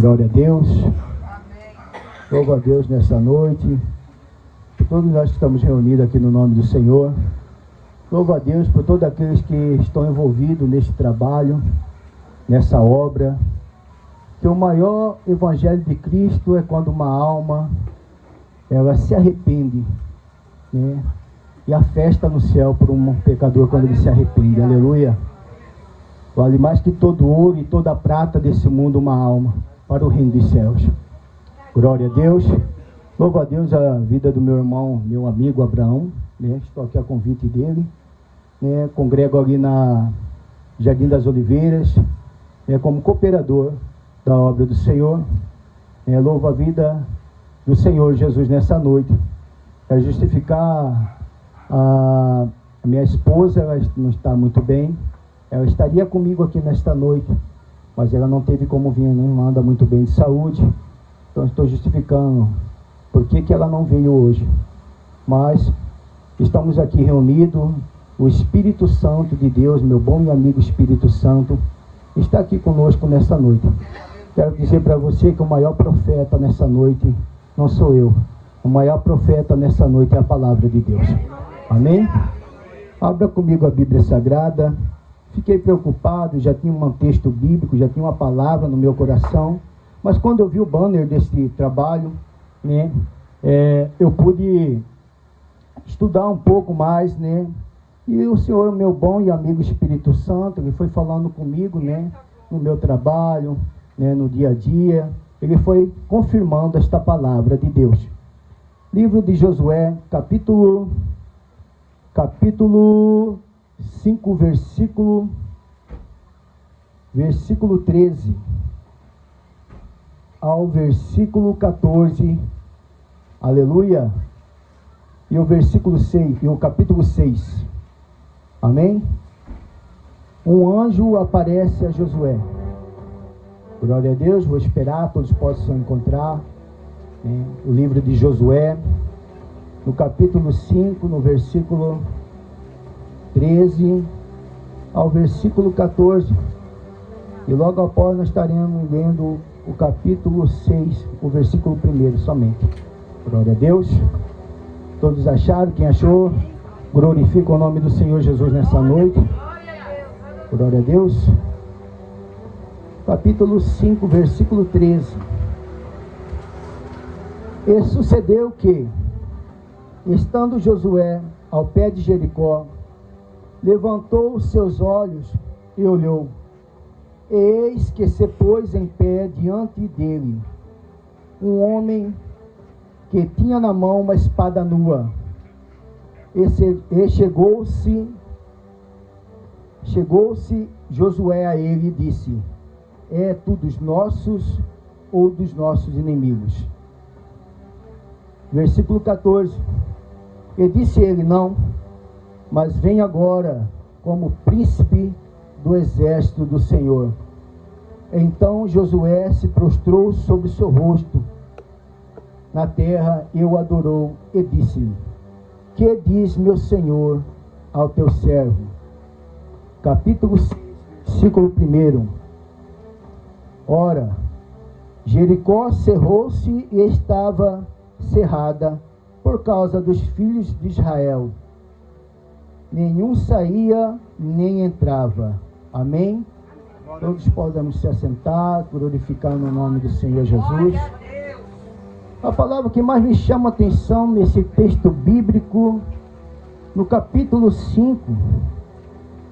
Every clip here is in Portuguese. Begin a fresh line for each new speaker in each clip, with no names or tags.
Glória a Deus. Louvo a Deus nessa noite. Todos nós que estamos reunidos aqui no nome do Senhor. Louvo a Deus por todos aqueles que estão envolvidos neste trabalho, nessa obra. Que o maior evangelho de Cristo é quando uma alma, ela se arrepende, né? E a festa no céu por um pecador quando ele se arrepende. Aleluia. Vale mais que todo ouro e toda a prata desse mundo uma alma para o reino dos céus. Glória a Deus. Louvo a Deus a vida do meu irmão, meu amigo Abraão, né? Estou aqui a convite dele, né? Congrego ali na Jardim das Oliveiras, né? Como cooperador da obra do Senhor. Louvo a vida do Senhor Jesus nessa noite. Para justificar a minha esposa, ela não está muito bem. Ela estaria comigo aqui nesta noite, mas ela não teve como vir, não anda muito bem de saúde. Então estou justificando por que ela não veio hoje. Mas estamos aqui reunidos. O Espírito Santo de Deus, meu bom e amigo Espírito Santo, está aqui conosco nessa noite. Quero dizer para você que o maior profeta nessa noite não sou eu. O maior profeta nessa noite é a palavra de Deus. Amém? Abra comigo a Bíblia Sagrada. Fiquei preocupado, já tinha um texto bíblico, já tinha uma palavra no meu coração. Mas quando eu vi o banner desse trabalho, né, eu pude estudar um pouco mais, né? E o Senhor, meu bom e amigo Espírito Santo, ele foi falando comigo, né, no meu trabalho, né, no dia a dia. Ele foi confirmando esta palavra de Deus. Livro de Josué, capítulo 5, versículo 13 ao versículo 14, aleluia, e o versículo 6, e o capítulo 6, amém? Um anjo aparece a Josué. Glória a Deus. Vou esperar, todos possam encontrar, né, o livro de Josué, no capítulo 5, no versículo 13 ao versículo 14. E logo após nós estaremos lendo o capítulo 6, o versículo 1 somente. Glória a Deus. Todos acharam? Quem achou, glorifica o nome do Senhor Jesus nessa noite. Glória a Deus. Capítulo 5, versículo 13. E sucedeu que, estando Josué ao pé de Jericó, levantou os seus olhos e olhou. E eis que se pôs em pé diante dele um homem que tinha na mão uma espada nua. E chegou-se Josué a ele e disse: é tu dos nossos ou dos nossos inimigos? Versículo 14. E disse ele: não, mas vem agora como príncipe do exército do Senhor. Então Josué se prostrou sobre seu rosto na terra e o adorou e disse-lhe: que diz meu Senhor ao teu servo? Capítulo 6, versículo 1. Ora, Jericó cerrou-se e estava cerrada por causa dos filhos de Israel. Nenhum saía nem entrava. Amém? Todos podemos se assentar, glorificando o nome do Senhor Jesus. A palavra que mais me chama a atenção nesse texto bíblico, no capítulo 5,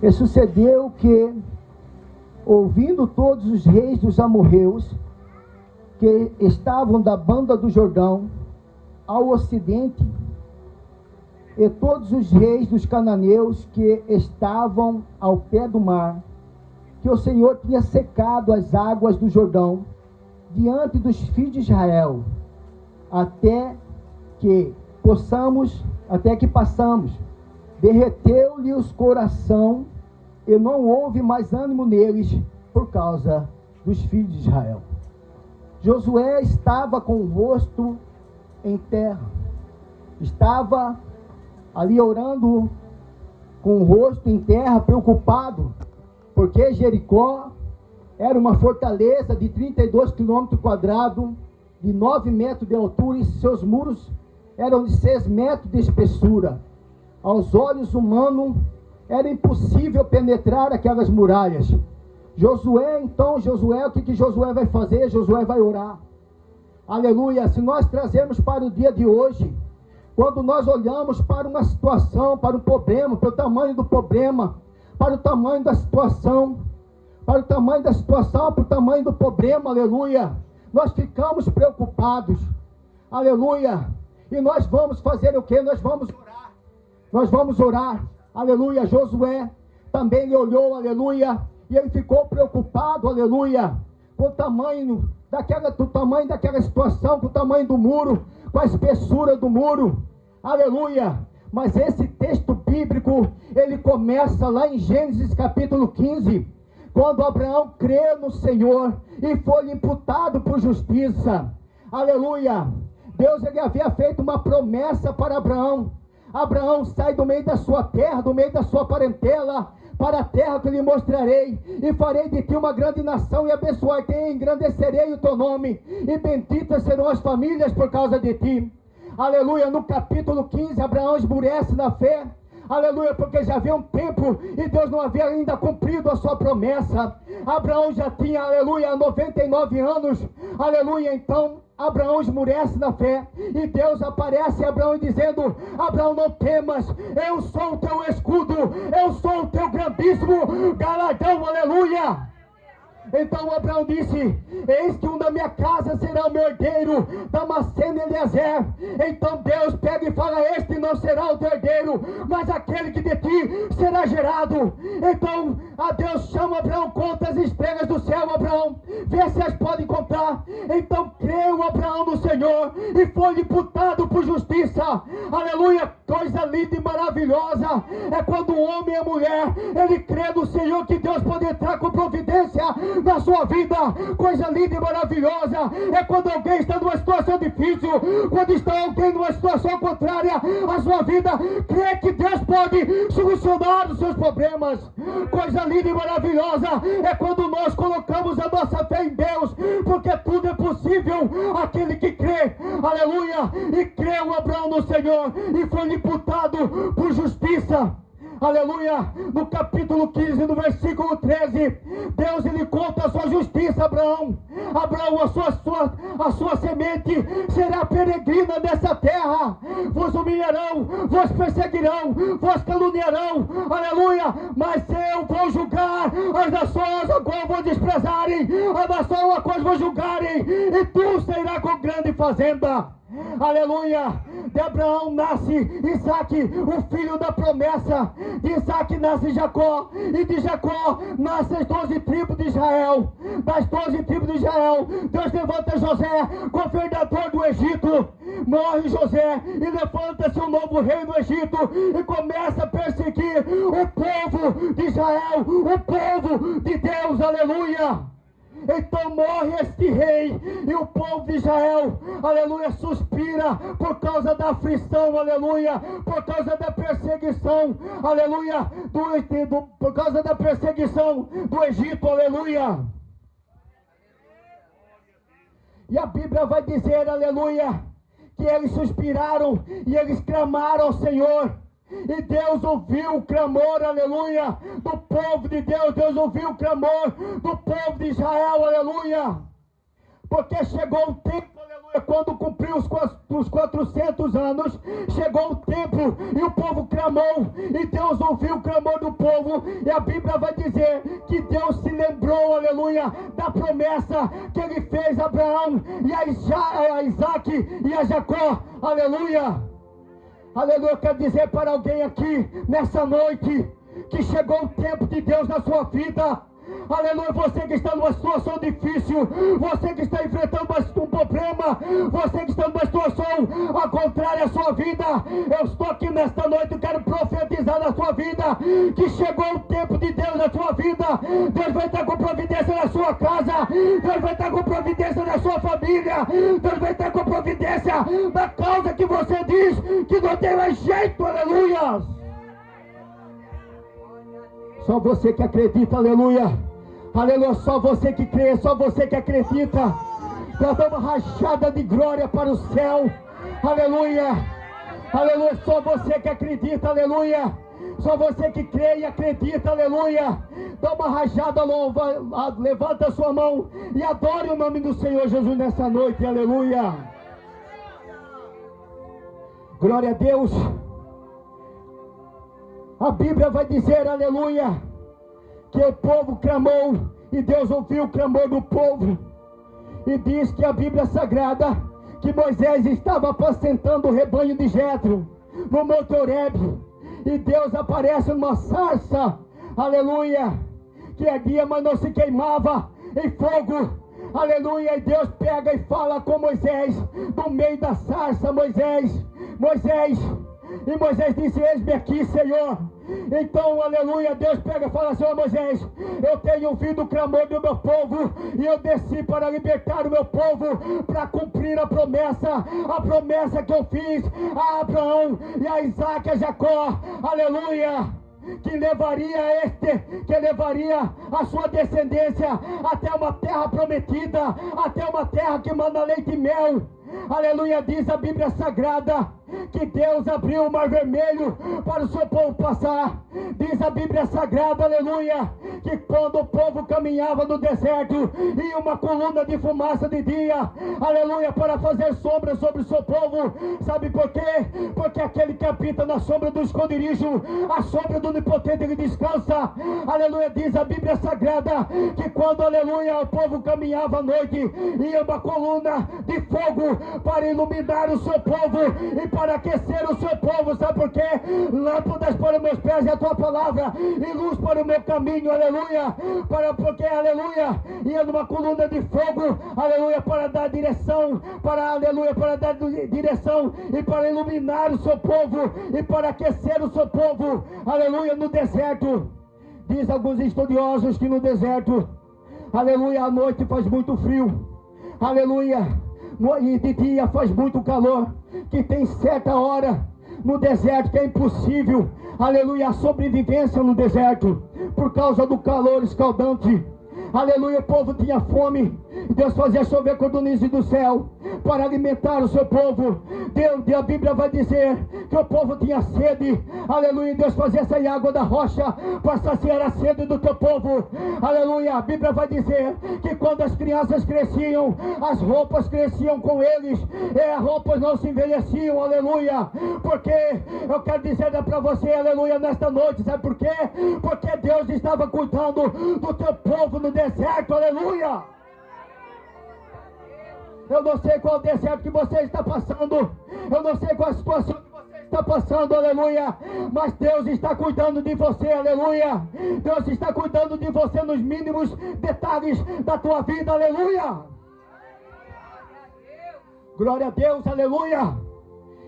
e sucedeu que, ouvindo todos os reis dos amorreus, que estavam da banda do Jordão, ao ocidente, e todos os reis dos cananeus que estavam ao pé do mar, que o Senhor tinha secado as águas do Jordão diante dos filhos de Israel, até que passamos, derreteu-lhes o coração e não houve mais ânimo neles por causa dos filhos de Israel. Josué estava com o rosto em terra, estava ali orando com o rosto em terra, preocupado, porque Jericó Era uma fortaleza de 32 quilômetros quadrados, de 9 metros de altura, e seus muros eram de 6 metros de espessura. Aos olhos humanos, era impossível penetrar aquelas muralhas. Josué, o que Josué vai fazer? Josué vai orar. Aleluia. Se nós trazermos para o dia de hoje, quando nós olhamos para uma situação, para um problema, para o tamanho do problema, para o tamanho da situação, para o tamanho do problema, aleluia, nós ficamos preocupados, aleluia, e nós vamos fazer o que? Nós vamos orar, aleluia. Josué também ele olhou, aleluia, e ele ficou preocupado, aleluia, com o tamanho daquela situação, com o tamanho do muro, com a espessura do muro, aleluia. Mas esse texto bíblico, ele começa lá em Gênesis capítulo 15, quando Abraão crê no Senhor e foi imputado por justiça, aleluia. Deus ele havia feito uma promessa para Abraão. Abraão, sai do meio da sua terra, do meio da sua parentela, para a terra que lhe mostrarei, e farei de ti uma grande nação, e abençoar-te, e engrandecerei o teu nome, e benditas serão as famílias por causa de ti. Aleluia. No capítulo 15, Abraão esmurece na fé, aleluia, porque já havia um tempo e Deus não havia ainda cumprido a sua promessa. Abraão já tinha, aleluia, 99 anos, aleluia. Então Abraão esmurece na fé, e Deus aparece a Abraão dizendo: Abraão, não temas, eu sou o teu escudo, eu sou o teu grandíssimo galardão, aleluia. Então Abraão disse: eis que um da minha casa será o meu herdeiro, Damasceno Eliezer. Então Deus pega e fala: este não será o teu herdeiro, mas aquele que de ti será gerado. Então a Deus chama Abraão: conta as estrelas do céu, Abraão, vê se as podem contar. Então creu Abraão no Senhor e foi imputado por justiça, aleluia. Coisa linda e maravilhosa é quando o homem e a mulher, ele crê no Senhor, que Deus pode entrar com providência na sua vida. Coisa linda e maravilhosa é quando alguém está numa situação difícil, quando está alguém numa situação contrária à sua vida, crê que Deus pode solucionar os seus problemas. Coisa linda e maravilhosa é quando nós colocamos a nossa fé em Deus, porque tudo é possível aquele que crê, aleluia. E creu Abraão no Senhor e foi imputado por justiça, aleluia. No capítulo 15, no versículo 13, Deus ele conta a sua justiça a Abraão. Abraão, a sua semente será peregrina nessa terra, vos humilharão, vos perseguirão, vos caluniarão, aleluia, mas eu vou julgar as nações a qual vou desprezarem, a nação a qual vou julgarem, e tu serás com grande fazenda. Aleluia. De Abraão nasce Isaque, o filho da promessa. De Isaque nasce Jacó, e de Jacó nascem as 12 tribos de Israel. Das 12 tribos de Israel, Deus levanta José, governador do Egito. Morre José e levanta-se um novo rei no Egito e começa a perseguir o povo de Israel, o povo de Deus, aleluia. Então morre este rei, e o povo de Israel, aleluia, suspira por causa da aflição, aleluia, por causa da perseguição, aleluia, por causa da perseguição do Egito, aleluia. E a Bíblia vai dizer, aleluia, que eles suspiraram e eles clamaram ao Senhor. E Deus ouviu o clamor, aleluia, do povo de Deus. Deus ouviu o clamor do povo de Israel, aleluia. Porque chegou o tempo, aleluia, quando cumpriu os 400 anos, chegou o tempo e o povo clamou, e Deus ouviu o clamor do povo. E a Bíblia vai dizer que Deus se lembrou, aleluia, da promessa que ele fez a Abraão e a Isaque e a Jacó, aleluia. Aleluia. Eu quero dizer para alguém aqui nessa noite que chegou o tempo de Deus na sua vida. Aleluia. Você que está numa situação difícil, você que está enfrentando um problema, você que está numa situação contrária à sua vida, eu estou aqui nesta noite, eu quero profetizar na sua vida que chegou o tempo de Deus na sua vida. Deus vai estar com providência na sua casa, Deus vai estar com providência na sua família, Deus vai estar com providência na causa que você diz que não tem mais jeito, aleluia. Só você que acredita, aleluia. Aleluia, só você que crê, só você que acredita. Nós damos uma rachada de glória para o céu. Aleluia. Aleluia, só você que acredita, aleluia. Só você que crê e acredita, aleluia. Dá uma rajada, levanta a sua mão e adore o nome do Senhor Jesus nessa noite, aleluia. Glória a Deus. A Bíblia vai dizer, aleluia, que o povo clamou e Deus ouviu o clamor do povo. E diz que a Bíblia Sagrada, que Moisés estava apacentando o rebanho de Jetro no Monte Horebe, e Deus aparece numa sarça, aleluia, que ardia, mas não se queimava em fogo, aleluia. E Deus pega e fala com Moisés no meio da sarça: Moisés, e Moisés disse: eis-me aqui, Senhor. Então, aleluia, Deus pega e fala assim: Moisés, eu tenho ouvido o clamor do meu povo, e eu desci para libertar o meu povo, para cumprir a promessa que eu fiz a Abraão e a Isaac e a Jacó, aleluia, que levaria a sua descendência até uma terra prometida, até uma terra que manda leite e mel. Aleluia, diz a Bíblia Sagrada que Deus abriu o mar vermelho para o seu povo passar. Diz a Bíblia Sagrada, aleluia, que quando o povo caminhava no deserto, ia uma coluna de fumaça de dia, aleluia, para fazer sombra sobre o seu povo. Sabe por quê? Porque aquele que habita na sombra do esconderijo, a sombra do onipotente, ele descansa. Aleluia, diz a Bíblia Sagrada que quando, aleluia, o povo caminhava à noite, ia uma coluna de fogo para iluminar o seu povo e para aquecer o seu povo. Sabe por quê? Lâmpadas para os meus pés e a tua palavra, e luz para o meu caminho, aleluia. Porque, aleluia, ia numa coluna de fogo, aleluia, para dar direção, e para iluminar o seu povo e para aquecer o seu povo, aleluia, no deserto. Diz alguns estudiosos que no deserto, aleluia, à noite faz muito frio, aleluia, e de dia faz muito calor, que tem certa hora no deserto que é impossível, aleluia, a sobrevivência no deserto, por causa do calor escaldante. Aleluia, o povo tinha fome, Deus fazia chover cordonice do céu para alimentar o seu povo. A Bíblia vai dizer que o povo tinha sede, aleluia, Deus fazia sair água da rocha para saciar a sede do teu povo, aleluia. A Bíblia vai dizer que quando as crianças cresciam, as roupas cresciam com eles, e as roupas não se envelheciam, aleluia. Porque eu quero dizer para você, aleluia, nesta noite, sabe por quê? Porque Deus estava cuidando do teu povo no deserto, aleluia. Eu não sei qual deserto que você está passando, eu não sei qual a situação que você está passando, aleluia, mas Deus está cuidando de você, aleluia. Deus está cuidando de você nos mínimos detalhes da tua vida, aleluia. Glória a Deus, aleluia.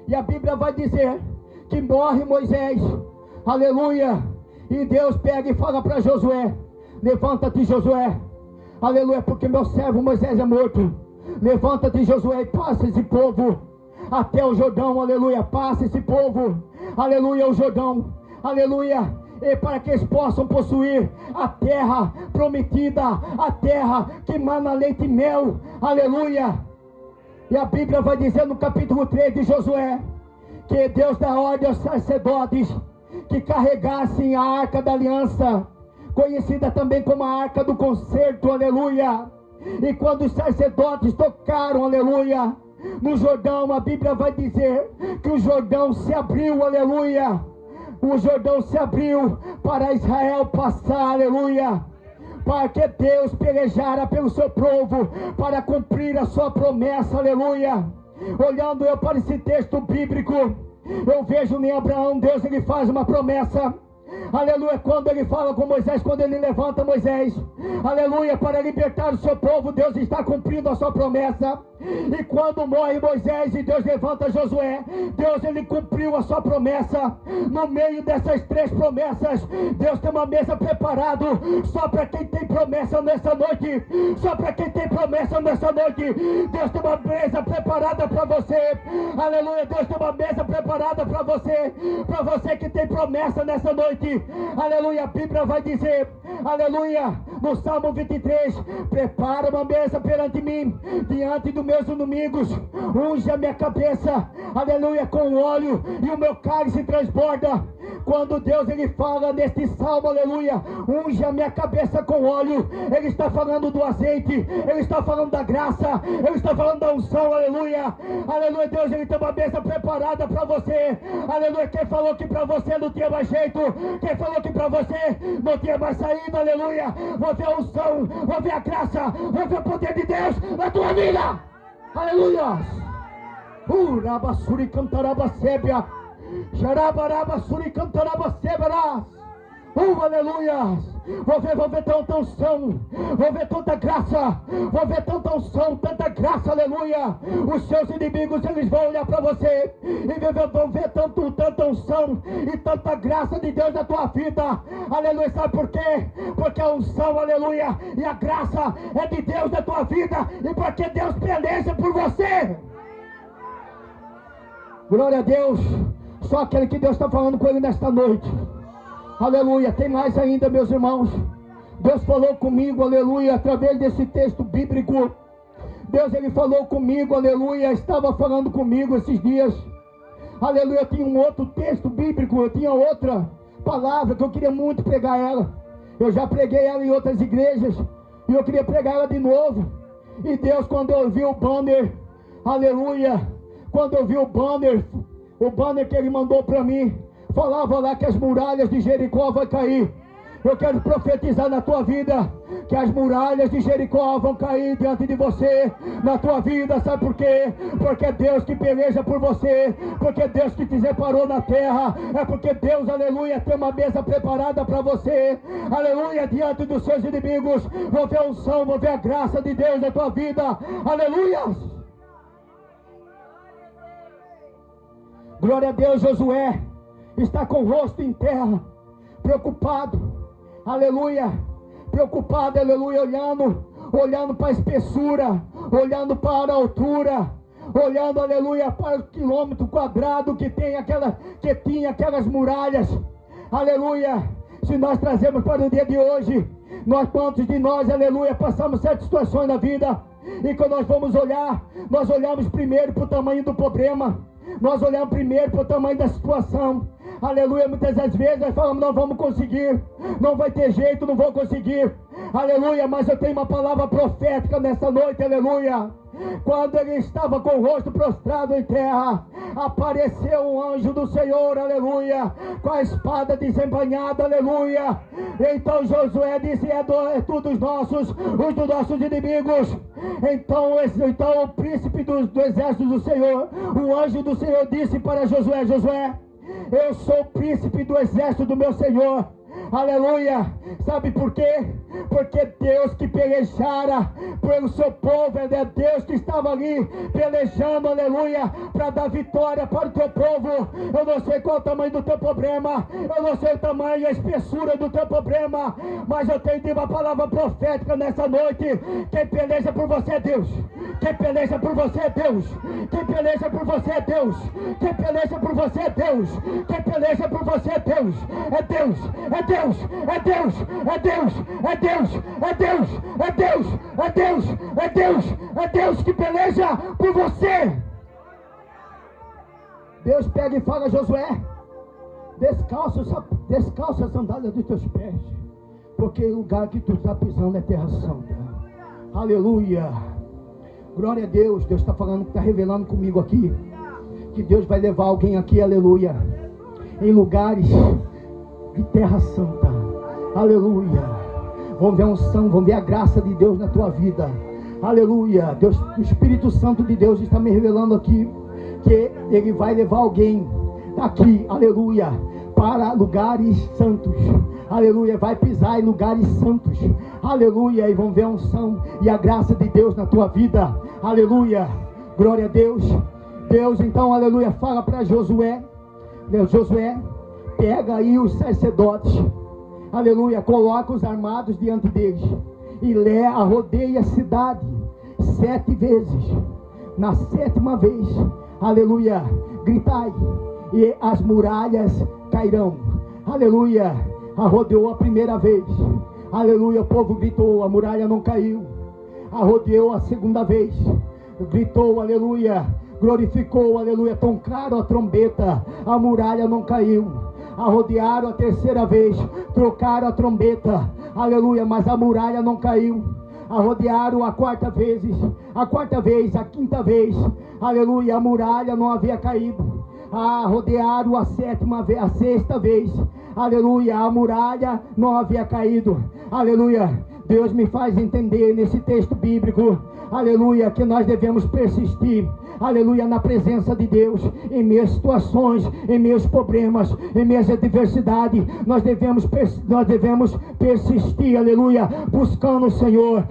E a Bíblia vai dizer que morre Moisés, aleluia, e Deus pega e fala para Josué: levanta-te, Josué, aleluia, porque meu servo Moisés é morto. Levanta-te, Josué, e passa esse povo até o Jordão, aleluia, passa esse povo, aleluia, o Jordão, aleluia, e para que eles possam possuir a terra prometida, a terra que mana leite e mel, aleluia. E a Bíblia vai dizer no capítulo 3 de Josué, que Deus dá ordem aos sacerdotes que carregassem a arca da aliança, conhecida também como a arca do concerto, aleluia. E quando os sacerdotes tocaram, aleluia, no Jordão, a Bíblia vai dizer que o Jordão se abriu, aleluia. O Jordão se abriu para Israel passar, aleluia, para que Deus pelejara pelo seu povo, para cumprir a sua promessa, aleluia. Olhando eu para esse texto bíblico, eu vejo em Abraão, Deus, ele faz uma promessa, aleluia, quando ele fala com Moisés, quando ele levanta Moisés, aleluia, para libertar o seu povo, Deus está cumprindo a sua promessa. E quando morre Moisés e Deus levanta Josué, Deus, ele cumpriu a sua promessa. No meio dessas três promessas, Deus tem uma mesa preparada só para quem tem promessa nessa noite, só para quem tem promessa nessa noite. Deus tem uma mesa preparada para você, aleluia. Deus tem uma mesa preparada para você que tem promessa nessa noite, aleluia. A Bíblia vai dizer, aleluia, no Salmo 23, prepara uma mesa perante mim, diante dos meus inimigos, unge a minha cabeça, aleluia, com óleo, e o meu cálice transborda. Quando Deus ele fala neste salmo, aleluia, unge a minha cabeça com óleo, ele está falando do azeite, ele está falando da graça, ele está falando da unção, aleluia, aleluia. Deus ele tem uma mesa preparada para você, aleluia. Quem falou que para você não tinha mais jeito, quem falou que para você não tinha mais saída, aleluia, vou ver a unção, vou ver a graça, vou ver o poder de Deus na tua vida, aleluia. Rabasuri cantaraba sebia, Xarabaraba suri cantaraba seberás. Aleluia. Vou ver tanta unção, vou ver tanta graça, vou ver tanta unção, tanta graça, aleluia. Os seus inimigos eles vão olhar para você e vão ver tanta unção e tanta graça de Deus na tua vida, aleluia. Sabe por quê? Porque a unção, aleluia, e a graça é de Deus na tua vida, e porque Deus peleja por você. Glória a Deus. Só aquele que Deus está falando com ele nesta noite, aleluia. Tem mais ainda, meus irmãos. Deus falou comigo, aleluia, através desse texto bíblico. Deus ele falou comigo, aleluia, estava falando comigo esses dias, aleluia. Tinha um outro texto bíblico, eu tinha outra palavra que eu queria muito pregar ela. Eu já preguei ela em outras igrejas e eu queria pregar ela de novo. E Deus, quando eu vi o banner, aleluia, quando eu vi o banner que ele mandou para mim, falava lá que as muralhas de Jericó vão cair. Eu quero profetizar na tua vida que as muralhas de Jericó vão cair diante de você, na tua vida. Sabe por quê? Porque é Deus que peleja por você, porque é Deus que te separou na terra, é porque Deus, aleluia, tem uma mesa preparada para você, aleluia, diante dos seus inimigos. Vou ver a unção, vou ver a graça de Deus na tua vida, aleluia. Glória a Deus. Josué está com o rosto em terra, preocupado, aleluia, preocupado, aleluia, olhando para a espessura, olhando para a altura, olhando, aleluia, para o quilômetro quadrado que tinha aquelas muralhas, aleluia. Se nós trazemos para o dia de hoje, quantos de nós, aleluia, passamos certas situações na vida, e quando nós vamos olhar, nós olhamos primeiro para o tamanho do problema, nós olhamos primeiro para o tamanho da situação, aleluia. Muitas das vezes nós falamos, não vamos conseguir, não vai ter jeito, não vou conseguir, aleluia. Mas eu tenho uma palavra profética nessa noite, aleluia. Quando ele estava com o rosto prostrado em terra, apareceu um anjo do Senhor, aleluia, com a espada desembainhada, aleluia. Então Josué disse, é tudo os dos nossos inimigos. Então o príncipe do exército do Senhor, o anjo do Senhor disse para Josué, Josué, eu sou o príncipe do exército do meu Senhor, aleluia. Sabe por quê? Porque Deus que pelejara pelo seu povo, é Deus que estava ali pelejando, aleluia, para dar vitória para o teu povo. Eu não sei qual é o tamanho do teu problema, eu não sei o tamanho e a espessura do teu problema, mas eu tenho uma palavra profética nessa noite. Quem peleja por você é Deus, quem peleja por você é Deus, quem peleja por você é Deus, quem peleja por você é Deus, quem peleja por você é Deus, é Deus, é Deus, é Deus, é Deus, é Deus, é Deus, é Deus, é Deus, é Deus, é Deus que peleja por você. Deus pega e fala, Josué, descalça as sandálias dos teus pés, porque o lugar que tu está pisando é terra santa. Aleluia. Glória a Deus. Deus está falando, está revelando comigo aqui, que Deus vai levar alguém aqui, aleluia, em lugares de terra santa, aleluia. Vamos ver a unção, vamos ver a graça de Deus na tua vida, aleluia. Deus, o Espírito Santo de Deus está me revelando aqui, que Ele vai levar alguém daqui, aleluia, para lugares santos, aleluia. Vai pisar em lugares santos, aleluia. E vamos ver a unção e a graça de Deus na tua vida, aleluia. Glória a Deus. Deus então, aleluia, fala para Josué, Josué, pega aí os sacerdotes, aleluia, coloca os armados diante deles e rodeia a cidade 7 vezes. Na 7ª vez, aleluia, gritai e as muralhas cairão, aleluia. Rodeou a primeira vez, Aleluia, o povo gritou, a muralha não caiu. Arrodeou a segunda vez, gritou, aleluia, glorificou, aleluia, tocaram a trombeta, a muralha não caiu. Arrodearam a terceira vez, trocaram a trombeta, aleluia, mas a muralha não caiu. Arrodearam a quarta vez, a quinta vez, aleluia, a muralha não havia caído. Arrodearam a sexta vez, aleluia, a muralha não havia caído. Aleluia, Deus me faz entender nesse texto bíblico, aleluia, que nós devemos persistir, aleluia, na presença de Deus, em minhas situações, em meus problemas, em minhas adversidades, nós devemos persistir, aleluia, buscando o Senhor,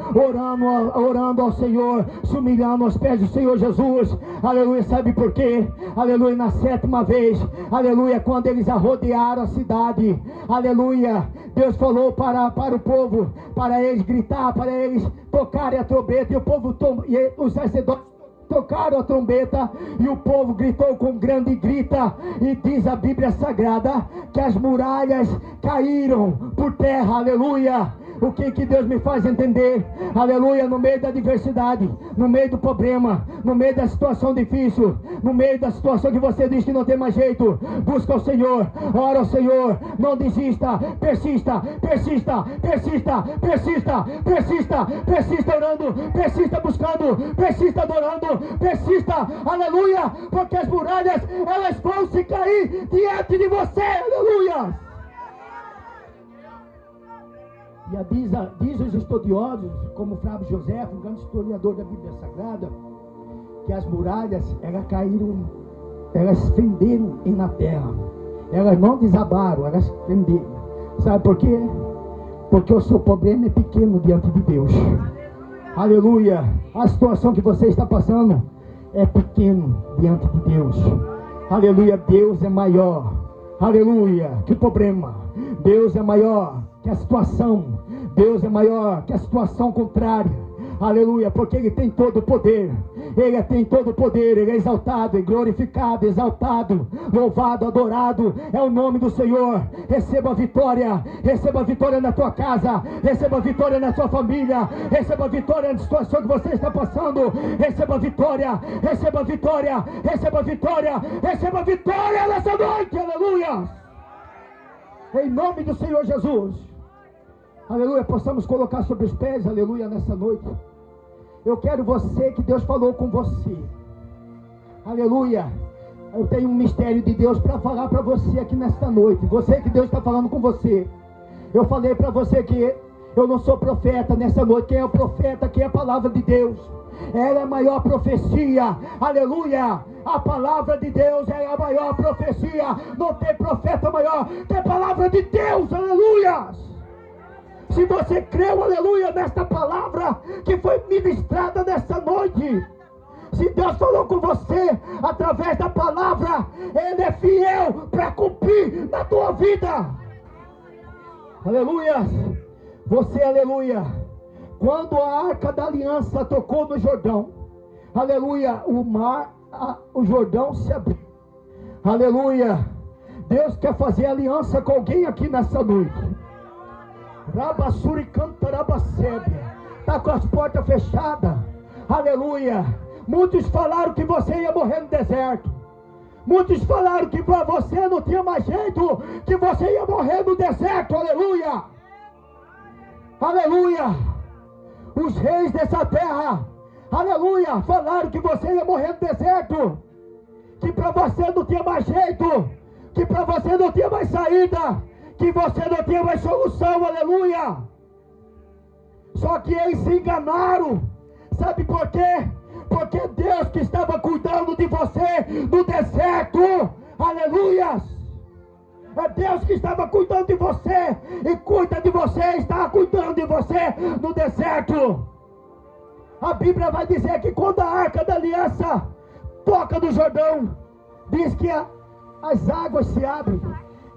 orando ao Senhor, se humilhando aos pés do Senhor Jesus, aleluia, sabe por quê? Aleluia, na sétima vez, aleluia, quando eles arrodearam a cidade, aleluia, Deus falou para o povo, para eles gritar, para eles tocarem a trombeta, e o povo, e os sacerdotes tocaram a trombeta, e o povo gritou com grande grita, e diz a Bíblia Sagrada, que as muralhas caíram por terra, aleluia. O que Deus me faz entender? Aleluia, no meio da adversidade, no meio do problema, no meio da situação difícil, no meio da situação que você diz que não tem mais jeito, busca o Senhor, ora ao Senhor, não desista, persista, persista, persista, persista, persista, persista orando, persista buscando, persista adorando, persista, aleluia, porque as muralhas, elas vão se cair diante de você, aleluia. E diz os estudiosos, como Flávio José, um grande historiador da Bíblia Sagrada, que as muralhas, elas caíram, elas fenderam na terra. Elas não desabaram, elas fenderam. Sabe por quê? Porque o seu problema é pequeno diante de Deus. Aleluia. A situação que você está passando é pequeno diante de Deus. Aleluia. Deus é maior. Aleluia. Que problema. Deus é maior que a situação. Deus é maior que a situação contrária. Aleluia, porque Ele tem todo o poder. Ele tem todo o poder. Ele é exaltado, glorificado, exaltado, louvado, adorado é o nome do Senhor. Receba a vitória na tua casa, receba a vitória na tua família, receba a vitória na situação que você está passando. Receba a vitória, receba a vitória, receba a vitória, receba a vitória nessa noite, aleluia, em nome do Senhor Jesus. Aleluia, possamos colocar sobre os pés, aleluia, nessa noite. Eu quero você, que Deus falou com você. Aleluia. Eu tenho um mistério de Deus para falar para você aqui nesta noite. Você que Deus está falando com você. Eu falei para você que eu não sou profeta nessa noite. Quem é o profeta? Quem é a palavra de Deus? Ela é a maior profecia. Aleluia. A palavra de Deus é a maior profecia. Não tem profeta maior que a palavra de Deus. Aleluia. Se você creu, aleluia, nesta palavra que foi ministrada nessa noite, se Deus falou com você através da palavra, Ele é fiel para cumprir na tua vida. Aleluia. Você, aleluia, quando a arca da aliança tocou no Jordão, aleluia, o Jordão se abriu. Aleluia. Deus quer fazer aliança com alguém aqui nessa noite. Rabassuri canta rabacébia. Está com as portas fechadas. Aleluia. Muitos falaram que você ia morrer no deserto. Muitos falaram que para você não tinha mais jeito, que você ia morrer no deserto. Aleluia. Aleluia. Os reis dessa terra, aleluia, falaram que você ia morrer no deserto, que para você não tinha mais jeito, que para você não tinha mais saída, que você não tinha mais solução, aleluia. Só que eles se enganaram. Sabe por quê? Porque Deus que estava cuidando de você no deserto, aleluia. É Deus que estava cuidando de você e cuida de você, está cuidando de você no deserto. A Bíblia vai dizer que quando a arca da aliança toca no Jordão, diz que as águas se abrem.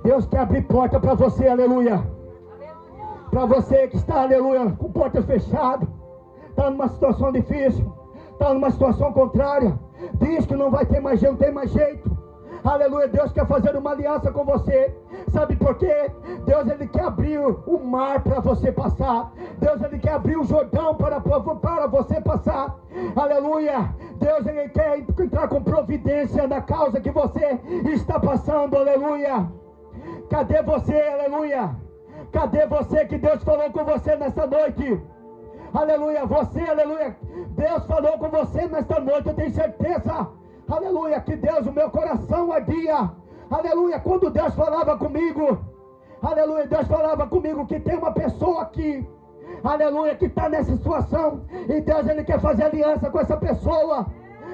Deus quer abrir porta para você, aleluia. Para você que está, aleluia, com portas fechadas, está numa situação difícil, está numa situação contrária, diz que não vai ter mais jeito, não tem mais jeito. Aleluia, Deus quer fazer uma aliança com você. Sabe por quê? Deus, Ele quer abrir o mar para você passar. Deus, Ele quer abrir o Jordão para você passar. Aleluia. Deus, Ele quer entrar com providência na causa que você está passando. Aleluia. Cadê você? Aleluia. Cadê você que Deus falou com você nessa noite? Aleluia. Você, aleluia. Deus falou com você nesta noite, eu tenho certeza. Aleluia, que Deus, o meu coração ardia. Aleluia, quando Deus falava comigo. Aleluia, Deus falava comigo que tem uma pessoa aqui. Aleluia, que está nessa situação. E Deus, Ele quer fazer aliança com essa pessoa.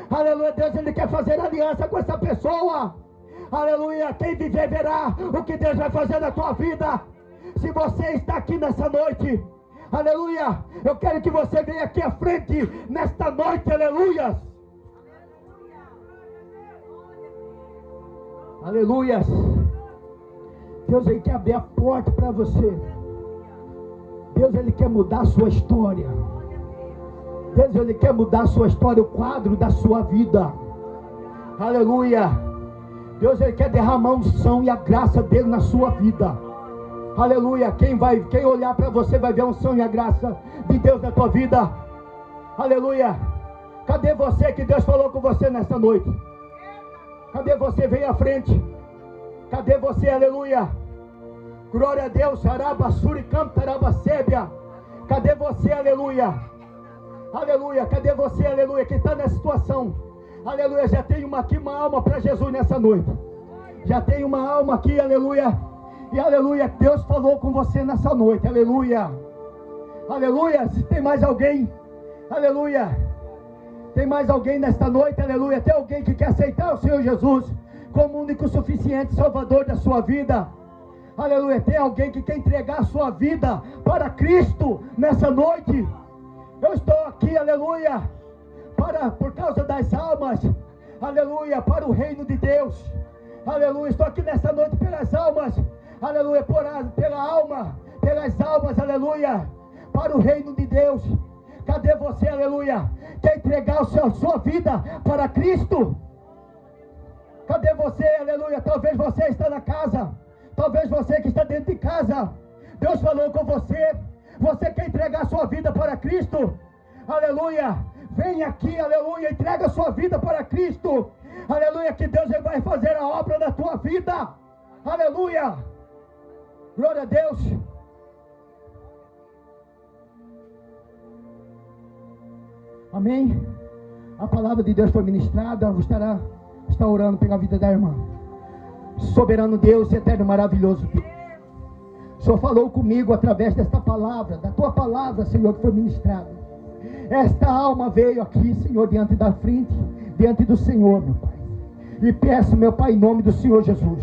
Aleluia, Deus, Ele quer fazer aliança com essa pessoa. Aleluia, quem viver verá o que Deus vai fazer na tua vida. Se você está aqui nessa noite, aleluia, eu quero que você venha aqui à frente nesta noite, aleluia. Aleluia. Deus, Ele quer abrir a porta para você. Deus, Ele quer mudar a sua história. Deus, Ele quer mudar a sua história, o quadro da sua vida. Aleluia. Deus, Ele quer derramar a unção e a graça dEle na sua vida. Aleluia. Quem olhar para você vai ver a unção e a graça de Deus na tua vida. Aleluia. Cadê você que Deus falou com você nessa noite? Cadê você? Vem à frente. Cadê você? Aleluia. Glória a Deus. Arabassuri cantarabacébia. Cadê você? Aleluia. Aleluia. Cadê você? Aleluia. Que está nessa situação. Aleluia. Já tem uma alma para Jesus nessa noite. Já tem uma alma aqui. Aleluia. E aleluia. Deus falou com você nessa noite. Aleluia. Aleluia. Se tem mais alguém. Aleluia. Tem mais alguém nesta noite, aleluia. Tem alguém que quer aceitar o Senhor Jesus como único, suficiente Salvador da sua vida. Aleluia. Tem alguém que quer entregar a sua vida para Cristo nessa noite. Eu estou aqui, aleluia, por causa das almas, aleluia, para o reino de Deus. Aleluia. Estou aqui nessa noite pelas almas, aleluia, pela alma, pelas almas, aleluia, para o reino de Deus. Cadê você, aleluia? Quer entregar a sua vida para Cristo? Cadê você, aleluia? Talvez você está na casa. Talvez você que está dentro de casa. Deus falou com você. Você quer entregar a sua vida para Cristo? Aleluia. Vem aqui, aleluia. Entrega a sua vida para Cristo. Aleluia. Que Deus vai fazer a obra da tua vida. Aleluia. Glória a Deus. Amém? A palavra de Deus foi ministrada. Eu está orando pela vida da irmã. Soberano Deus, eterno, maravilhoso Deus, o Senhor falou comigo através desta palavra, da tua palavra, Senhor, que foi ministrada. Esta alma veio aqui, Senhor, diante da frente, diante do Senhor, meu Pai. E peço, meu Pai, em nome do Senhor Jesus,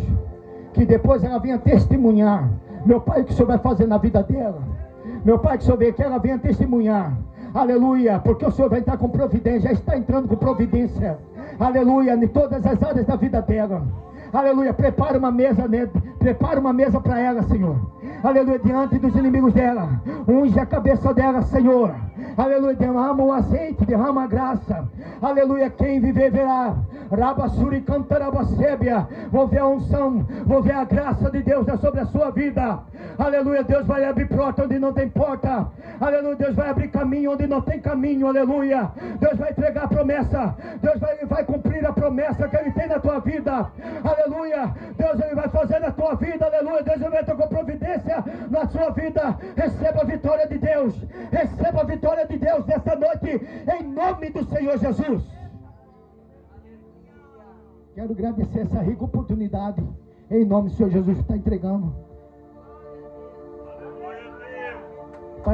que depois ela venha testemunhar, meu Pai, o que o Senhor vai fazer na vida dela. Meu Pai, que o Senhor venha, que ela venha testemunhar. Aleluia, porque o Senhor vai entrar com providência, já está entrando com providência. Aleluia, em todas as áreas da vida dela. Aleluia, prepara uma mesa, né? Prepara uma mesa para ela, Senhor. Aleluia, diante dos inimigos dela. Unge a cabeça dela, Senhor. Aleluia, derrama o azeite, derrama a graça. Aleluia, quem viver verá. Rabassuri cantarabacébia. Vou ver a unção, vou ver a graça de Deus sobre a sua vida. Aleluia, Deus vai abrir porta onde não tem porta. Aleluia, Deus vai abrir caminho onde não tem caminho. Aleluia, Deus vai entregar a promessa. Deus vai cumprir a promessa que Ele tem na tua vida. Aleluia, Deus Ele vai fazer na tua vida. Aleluia, Deus Ele vai ter com providência na sua vida. Receba a vitória de Deus. Receba a vitória de Deus nesta noite, em nome do Senhor Jesus. Quero agradecer essa rica oportunidade, em nome do Senhor Jesus, que está entregando